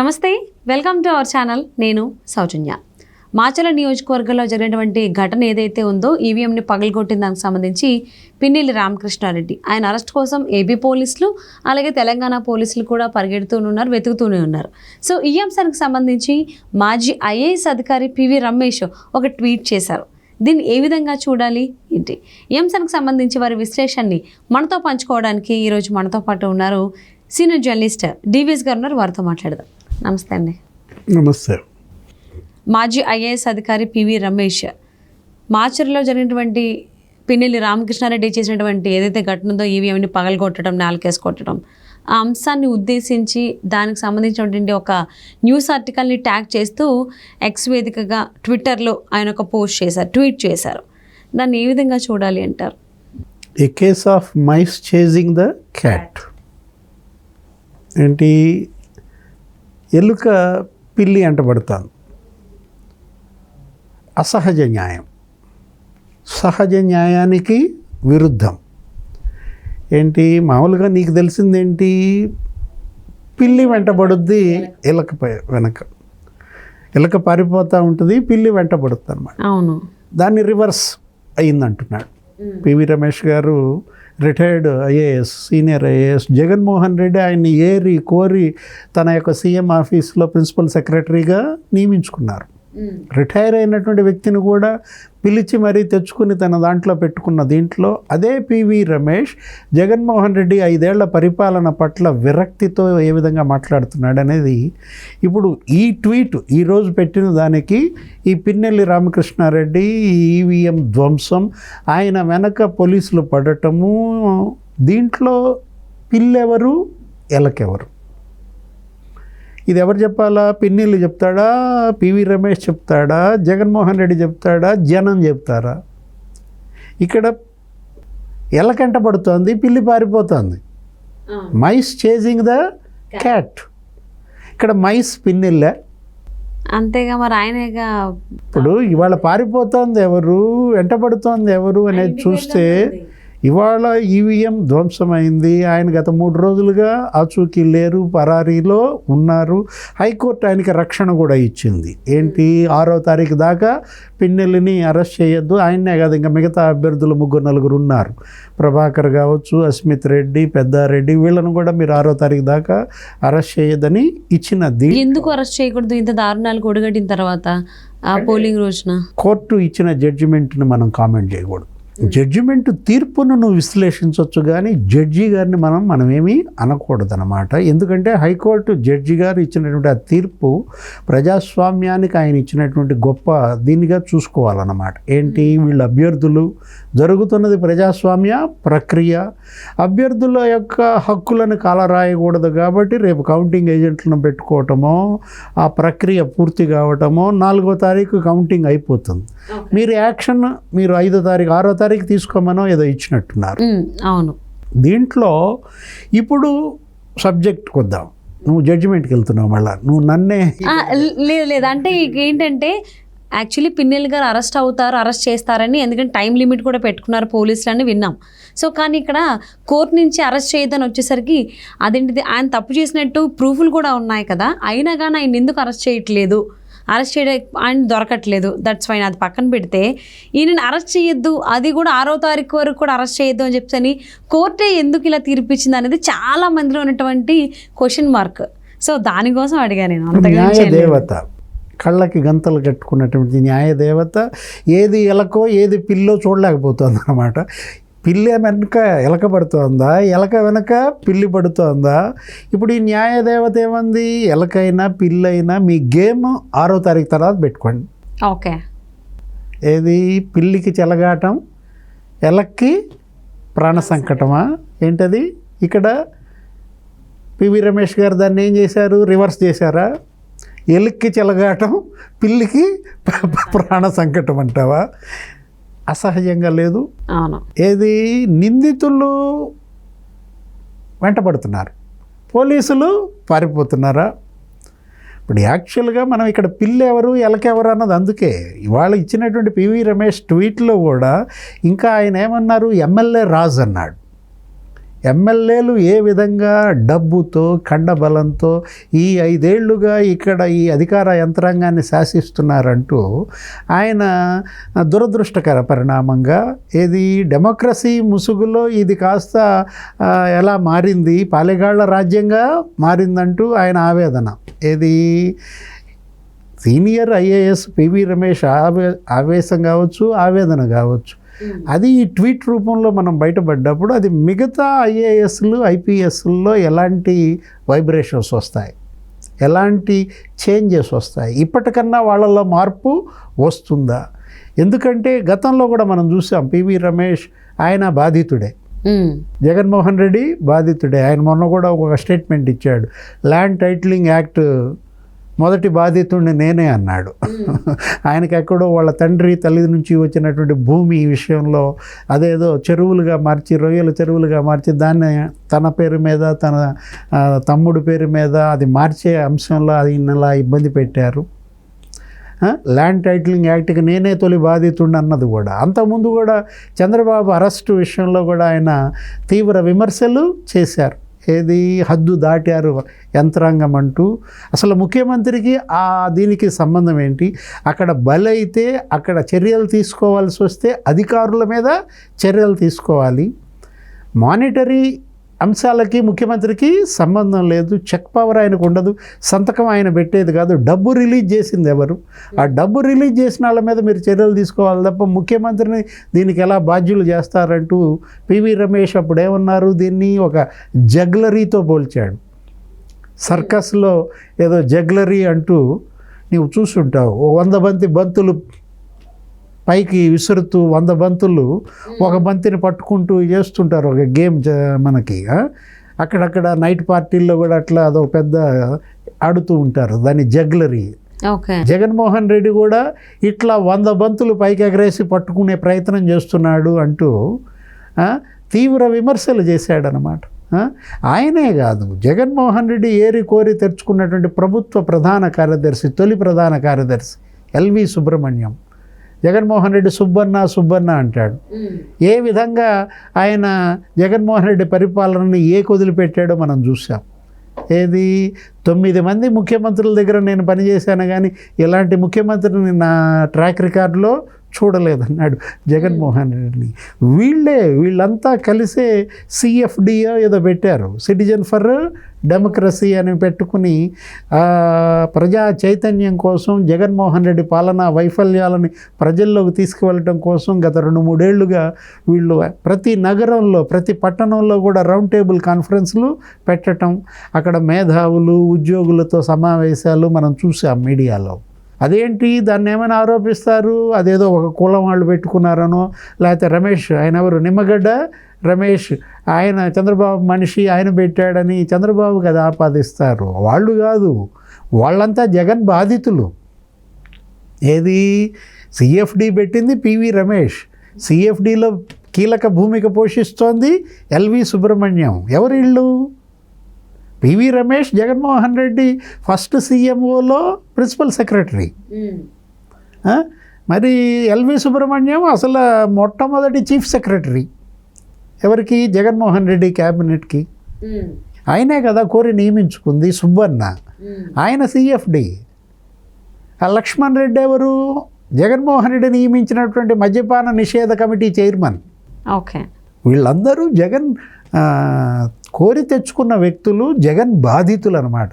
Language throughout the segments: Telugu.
నమస్తే, వెల్కమ్ టు అవర్ ఛానల్. నేను సౌజన్య. మాచర్ల నియోజకవర్గంలో జరిగినటువంటి ఘటన ఏదైతే ఉందో ఈవీఎంని పగలగొట్టిన దానికి సంబంధించి పిన్నెల్లి రామకృష్ణారెడ్డి ఆయన అరెస్ట్ కోసం ఏపీ పోలీసులు అలాగే తెలంగాణ పోలీసులు కూడా పరిగెడుతూనే ఉన్నారు, వెతుకుతూనే ఉన్నారు. సో ఈ అంశానికి సంబంధించి మాజీ ఐఏఎస్ అధికారి పివి రమేష్ ఒక ట్వీట్ చేశారు. దీన్ని ఏ విధంగా చూడాలి ఏంటి, ఈ అంశానికి సంబంధించి వారి విశ్లేషణని మనతో పంచుకోవడానికి ఈరోజు మనతో పాటు ఉన్నారు సీనియర్ జర్నలిస్ట్ డివిఎస్ గారు ఉన్నారు. వారితో మాట్లాడదాం. నమస్తే అండి. నమస్తే. మాజీ ఐఏఎస్ అధికారి పివి రమేష్ మాచర్లో జరిగినటువంటి పిన్నెల్లి రామకృష్ణారెడ్డి చేసినటువంటి ఏదైతే ఘటన ఉందో ఈవీఎంని పగలగొట్టడం, నాలుకేసి కొట్టడం, ఆ అంశాన్ని ఉద్దేశించి దానికి సంబంధించినటువంటి ఒక న్యూస్ ఆర్టికల్ని ట్యాగ్ చేస్తూ ఎక్స్ వేదికగా ట్విట్టర్లో ఆయన ఒక పోస్ట్ చేశారు, ట్వీట్ చేశారు. దాన్ని ఏ విధంగా చూడాలి అంటారు? A case of mice chasing the cat. ఏంటి, ఎలుక పిల్లి అంటబడతాను. అసహజ న్యాయం, సహజ న్యాయానికి విరుద్ధం. ఏంటి, మామూలుగా నీకు తెలిసిందేంటి, పిల్లి వెంటబడుద్ది ఎలక వెనక, ఎలక పారిపోతూ ఉంటుంది, పిల్లి వెంటబడుతుంది అన్నమాట. అవును, దాన్ని రివర్స్ అయిందంటున్నాడు పివి రమేష్ గారు. Retired IAS, senior IAS. Jaganmohan Reddy ఆయన్ని ఏరి కోరి తన యొక్క సీఎం ఆఫీస్లో ప్రిన్సిపల్ సెక్రటరీగా నియమించుకున్నారు. రిటైర్ అయినటువంటి వ్యక్తిని కూడా పిలిచి మరీ తెచ్చుకుని తన దాంట్లో పెట్టుకున్న దీంట్లో అదే పివి రమేష్ జగన్మోహన్ రెడ్డి 5 ఏళ్ల పరిపాలన పట్ల విరక్తితో ఏ విధంగా మాట్లాడుతున్నాడు అనేది ఇప్పుడు ఈ ట్వీట్ ఈరోజు పెట్టిన దానికి ఈ పిన్నెల్లి రామకృష్ణారెడ్డి ఈవీఎం ధ్వంసం, ఆయన వెనక పోలీసులు పడటము, దీంట్లో పిల్లెవరు ఎలకెవరు, ఇది ఎవరు చెప్పాలా? పిన్నెల్లి చెప్తాడా, పివి రమేష్ చెప్తాడా, జగన్మోహన్ రెడ్డి చెప్తాడా, జనం చెప్తారా? ఇక్కడ ఎలకంట పడుతోంది, పిల్లి పారిపోతుంది. Mice chasing the cat. ఇక్కడ మైస్ పిన్నెల్లే అంతేగా, మరి ఆయనేగా. ఇప్పుడు ఇవాళ పారిపోతోంది ఎవరు, వెంటబడుతోంది ఎవరు అనేది చూస్తే ఇవాళ ఈవీఎం ధ్వంసమైంది. ఆయన గత 3 రోజులుగా ఆచూకీ లేరు, పరారీలో ఉన్నారు. హైకోర్టు ఆయనకి రక్షణ కూడా ఇచ్చింది. ఏంటి, 6వ తారీఖు దాకా పిన్నెల్లిని అరెస్ట్ చేయొద్దు. ఆయన్నే కాదు, ఇంకా మిగతా అభ్యర్థులు 3-4 ఉన్నారు. ప్రభాకర్ కావచ్చు, అస్మిత్ రెడ్డి, పెద్దారెడ్డి, వీళ్ళను కూడా మీరు 6వ తారీఖు దాకా అరెస్ట్ చేయొద్దని ఇచ్చినది. ఎందుకు అరెస్ట్ చేయకూడదు ఇంత దారుణాలు కొడగట్టిన తర్వాత ఆ పోలింగ్ రోజున? కోర్టు ఇచ్చిన జడ్జిమెంట్ని మనం కామెంట్ చేయకూడదు. జడ్జిమెంట్ తీర్పును నువ్వు విశ్లేషించవచ్చు, కానీ జడ్జి గారిని మనమేమీ అనకూడదు అన్నమాట. ఎందుకంటే హైకోర్టు జడ్జి గారు ఇచ్చినటువంటి ఆ తీర్పు ప్రజాస్వామ్యానికి ఆయన ఇచ్చినటువంటి గొప్ప దీనిగా చూసుకోవాలన్నమాట. ఏంటి, వీళ్ళ అభ్యర్థులు, జరుగుతున్నది ప్రజాస్వామ్య ప్రక్రియ, అభ్యర్థుల యొక్క హక్కులను కాలరాయకూడదు. కాబట్టి రేపు కౌంటింగ్ ఏజెంట్లను పెట్టుకోవటమో, ఆ ప్రక్రియ పూర్తి కావటమో, 4వ తారీఖు కౌంటింగ్ అయిపోతుంది. మీరు యాక్షన్ మీరు 5వ తారీఖు 6వ తారీఖు తీసుకోమనో ఏదో ఇచ్చినట్టున్నారు. అవును. దీంట్లో ఇప్పుడు సబ్జెక్ట్కి వద్దాం. నువ్వు జడ్జిమెంట్కి వెళ్తున్నావు, మళ్ళీ నువ్వు నన్నే. లేదు అంటే ఏంటంటే యాక్చువల్లీ పిన్నెల్లి గారు అరెస్ట్ చేస్తారని, ఎందుకంటే టైం లిమిట్ కూడా పెట్టుకున్నారు పోలీసులు అని విన్నాం. సో కానీ ఇక్కడ కోర్టు నుంచి అరెస్ట్ చేయొద్దని వచ్చేసరికి అదేంటిది, ఆయన తప్పు చేసినట్టు ప్రూఫ్లు కూడా ఉన్నాయి కదా, అయినా కానీ ఆయన ఎందుకు అరెస్ట్ చేయట్లేదు, అరెస్ట్ చేయడానికి ఆయన దొరకట్లేదు, దట్స్ ఫైన్, అది పక్కన పెడితే ఈయనని అరెస్ట్ చేయొద్దు, అది కూడా 6వ తారీఖు వరకు కూడా అరెస్ట్ చేయొద్దు అని చెప్పని కోర్టే ఎందుకు ఇలా తీర్పిచ్చింది అనేది చాలా మందిలో ఉన్నటువంటి క్వశ్చన్ మార్క్. సో దానికోసం అడిగాను నేను. న్యాయదేవత, కళ్ళకి గంతలు కట్టుకున్నటువంటి న్యాయదేవత ఏది ఎలకో ఏది పిల్లో చూడలేకపోతుంది అన్నమాట. పిల్లి వెనక ఎలక పడుతోందా, ఎలక వెనక పిల్లి పడుతోందా? ఇప్పుడు ఈ న్యాయదేవత ఏమంది, ఎలకైనా పిల్లైనా మీ గేమ్ 6వ తారీఖు తర్వాత పెట్టుకోండి. ఓకే. ఏది, పిల్లికి చెలగాటం, ఎలక్కి ప్రాణ సంకటమా ఏంటది? ఇక్కడ పివి రమేష్ గారు దాన్ని ఏం చేశారు, రివర్స్ చేశారా? ఎలుక్కి చెలగాటం, పిల్లికి ప్రాణ సంకటం అంటావా? అసహజంగా లేదు? ఏది, నిందితులు వెంటబడుతున్నారు, పోలీసులు పారిపోతున్నారా? ఇప్పుడు యాక్చువల్గా మనం ఇక్కడ పిల్లి ఎవరు ఎలకెవరు అన్నది అందుకే ఇవాళ ఇచ్చినటువంటి పివి రమేష్ ట్వీట్లో కూడా ఇంకా ఆయన ఏమన్నారు, ఎమ్మెల్యే రాజు అన్నాడు. ఎమ్మెల్యేలు ఏ విధంగా డబ్బుతో కండబలంతో ఈ 5 ఏళ్లుగా ఇక్కడ ఈ అధికార యంత్రాంగాన్ని శాసిస్తున్నారంటూ ఆయన దురదృష్టకర పరిణామంగా ఏది డెమోక్రసీ ముసుగులో ఇది కాస్త ఎలా మారింది, పాలెగాళ్ల రాజ్యంగా మారిందంటూ ఆయన ఆవేదన. ఏది సీనియర్ ఐఏఎస్ పివి రమేష్ ఆవేశం కావచ్చు, ఆవేదన కావచ్చు, అది ఈ ట్వీట్ రూపంలో మనం బయటపడ్డప్పుడు అది మిగతా ఐఏఎస్లు ఐపీఎస్లో ఎలాంటి వైబ్రేషన్స్ వస్తాయి, ఎలాంటి చేంజెస్ వస్తాయి, ఇప్పటికన్నా వాళ్ళలో మార్పు వస్తుందా? ఎందుకంటే గతంలో కూడా మనం చూసాం పివి రమేష్ ఆయన బాధితుడే, జగన్మోహన్ రెడ్డి బాధితుడే. ఆయన మొన్న కూడా ఒక స్టేట్మెంట్ ఇచ్చాడు, ల్యాండ్ టైటిలింగ్ యాక్ట్ మొదటి బాధితుడిని నేనే అన్నాడు. ఆయనకి ఎక్కడో వాళ్ళ తండ్రి తల్లి నుంచి వచ్చినటువంటి భూమి విషయంలో అదేదో చెరువులుగా మార్చి, రొయ్యల చెరువులుగా మార్చి దాన్ని తన పేరు మీద తన తమ్ముడి పేరు మీద అది మార్చే అంశంలో అది ఇలా ఇబ్బంది పెట్టారు. ల్యాండ్ టైటిలింగ్ యాక్ట్కి నేనే తొలి బాధితుడిని అన్నది కూడా. అంతకుముందు కూడా చంద్రబాబు అరెస్టు విషయంలో కూడా ఆయన తీవ్ర విమర్శలు చేశారు. ఏది హద్దు దాటారు యంత్రాంగం అంటూ. అసలు ముఖ్యమంత్రికి దీనికి సంబంధం ఏంటి? అక్కడ బలైతే అక్కడ చర్యలు తీసుకోవాల్సి వస్తే అధికారుల మీద చర్యలు తీసుకోవాలి. మానిటరీ అంశాలకి ముఖ్యమంత్రికి సంబంధం లేదు, చెక్ పవర్ ఆయనకు ఉండదు, సంతకం ఆయన పెట్టేది కాదు. డబ్బు రిలీజ్ చేసింది ఎవరు? ఆ డబ్బు రిలీజ్ చేసిన వాళ్ళ మీద మీరు చర్యలు తీసుకోవాలి తప్ప ముఖ్యమంత్రిని దీనికి ఎలా బాధ్యులు చేస్తారంటూ పివి రమేష్ అప్పుడు ఏమన్నారు, దీన్ని ఒక జగ్లరీతో పోల్చాడు. సర్కస్లో ఏదో జగ్లరీ అంటూ నీవు చూస్తుంటావు, 100 బంతి బంతులు పైకి విసురుతూ 100 బంతులు ఒక బంతిని పట్టుకుంటూ చేస్తుంటారు ఒక గేమ్ మనకి. అక్కడక్కడ నైట్ పార్టీల్లో కూడా అట్లా అదొక పెద్ద ఆడుతూ ఉంటారు, దాన్ని జగ్లరీ. జగన్మోహన్ రెడ్డి కూడా ఇట్లా 100 బంతులు పైకి ఎగరేసి పట్టుకునే ప్రయత్నం చేస్తున్నాడు అంటూ తీవ్ర విమర్శలు చేశాడనమాట. ఆయనే కాదు, జగన్మోహన్ రెడ్డి ఏరి కోరి తెరుచుకున్నటువంటి ప్రభుత్వ ప్రధాన కార్యదర్శి, తొలి ప్రధాన కార్యదర్శి ఎల్వి సుబ్రహ్మణ్యం, జగన్మోహన్ రెడ్డి సుబ్బన్న అంటాడు. ఏ విధంగా ఆయన జగన్మోహన్ రెడ్డి పరిపాలనని వదిలిపెట్టాడో మనం చూసాం. ఏది 9 మంది ముఖ్యమంత్రుల దగ్గర నేను పనిచేశాను కానీ ఇలాంటి ముఖ్యమంత్రిని నా ట్రాక్ రికార్డులో చూడలేదన్నాడు జగన్మోహన్ రెడ్డిని. వీళ్ళంతా కలిసే సిఎఫ్డిఓ ఏదో పెట్టారు, సిటిజన్ ఫర్ డెమోక్రసీ అని పెట్టుకుని ప్రజా చైతన్యం కోసం జగన్మోహన్ రెడ్డి పాలనా వైఫల్యాలని ప్రజల్లోకి తీసుకువెళ్ళటం కోసం గత 2-3 ఏళ్లుగా వీళ్ళు ప్రతి నగరంలో ప్రతి పట్టణంలో కూడా రౌండ్ టేబుల్ కాన్ఫరెన్స్లు పెట్టడం, అక్కడ మేధావులు ఉద్యోగులతో సమావేశాలు మనం చూసాం మీడియాలో. అదేంటి దాన్ని ఏమైనా ఆరోపిస్తారు, అదేదో ఒక కులం వాళ్ళు పెట్టుకున్నారనో, లేకపోతే రమేష్ ఆయన ఎవరు నిమ్మగడ్డ రమేష్ ఆయన చంద్రబాబు మనిషి ఆయన పెట్టాడని చంద్రబాబుకి అది ఆపాదిస్తారు. వాళ్ళు కాదు, వాళ్ళంతా జగన్ బాధితులు. ఏది సిఎఫ్డి పెట్టింది పివి రమేష్, సిఎఫ్డిలో కీలక భూమిక పోషిస్తోంది ఎల్వి సుబ్రహ్మణ్యం. ఎవరు వీళ్ళు? పివి రమేష్ జగన్మోహన్ రెడ్డి ఫస్ట్ సీఎంఓలో ప్రిన్సిపల్ సెక్రటరీ. మరి ఎల్వి సుబ్రహ్మణ్యం అసలు మొట్టమొదటి చీఫ్ సెక్రటరీ ఎవరికి? జగన్మోహన్ రెడ్డి క్యాబినెట్కి. ఆయనే కదా కోరి నియమించుకుంది సుబ్బన్న, ఆయన సిఎఫ్డి. ఆ లక్ష్మణ్ రెడ్డి ఎవరు? జగన్మోహన్ రెడ్డి నియమించినటువంటి మద్యపాన నిషేధ కమిటీ చైర్మన్. ఓకే, వీళ్ళందరూ జగన్ కోరి తెచ్చుకున్న వ్యక్తులు, జగన్ బాధితులు అనమాట.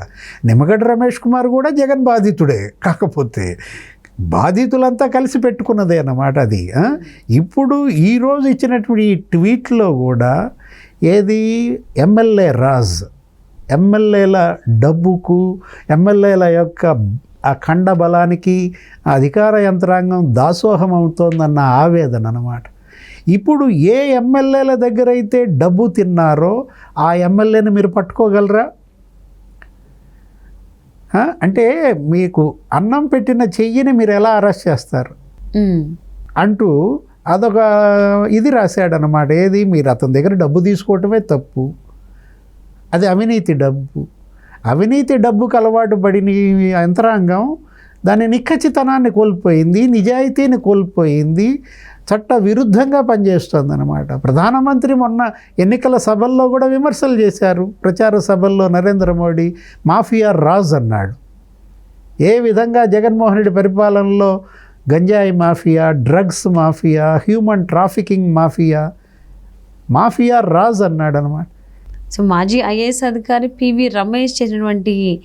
నిమ్మగడ్డ రమేష్ కుమార్ కూడా జగన్ బాధితుడే, కాకపోతే బాధితులంతా కలిసి పెట్టుకున్నదే అన్నమాట అది. ఇప్పుడు ఈరోజు ఇచ్చినటువంటి ఈ ట్వీట్లో కూడా ఏది ఎమ్మెల్యే రాజ్, ఎమ్మెల్యేల డబ్బుకు, ఎమ్మెల్యేల యొక్క ఆ ఖండ బలానికి అధికార యంత్రాంగం దాసోహం అవుతోందన్న ఆవేదన అన్నమాట. ఇప్పుడు ఏ ఎమ్మెల్యేల దగ్గర అయితే డబ్బు తిన్నారో ఆ ఎమ్మెల్యేని మీరు పట్టుకోగలరా? అంటే మీకు అన్నం పెట్టిన చెయ్యిని మీరు ఎలా అరెస్ట్ చేస్తారు అంటూ అదొక ఇది రాశాడనమాట. ఏది మీరు అతని దగ్గర డబ్బు తీసుకోవటమే తప్పు, అది అవినీతి డబ్బు. అవినీతి డబ్బుకు అలవాటు పడిన యంత్రాంగం దాని నిక్కచ్చితనాన్ని కోల్పోయింది, నిజాయితీని కోల్పోయింది, చట్ట విరుద్ధంగా పనిచేస్తుంది అనమాట. ప్రధానమంత్రి మొన్న ఎన్నికల సభల్లో కూడా విమర్శలు చేశారు. ప్రచార సభల్లో నరేంద్ర మోడీ మాఫియా రాజ్ అన్నాడు. ఏ విధంగా జగన్మోహన్ రెడ్డి పరిపాలనలో గంజాయి mafia, drugs mafia, human trafficking mafia Raj అన్నాడు అనమాట. సో మాజీ ఐఏఎస్ అధికారి పివి రమేష్ చేసినటువంటి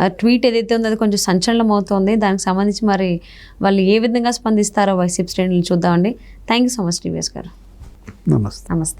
ట్వీట్ ఏదైతే ఉందో అది కొంచెం సంచలనం అవుతోంది. దానికి సంబంధించి మరి వాళ్ళు ఏ విధంగా స్పందిస్తారో వైసీపీ శ్రేణులు చూద్దామండి. Thank you so much TVS గారు. నమస్తే. నమస్తే.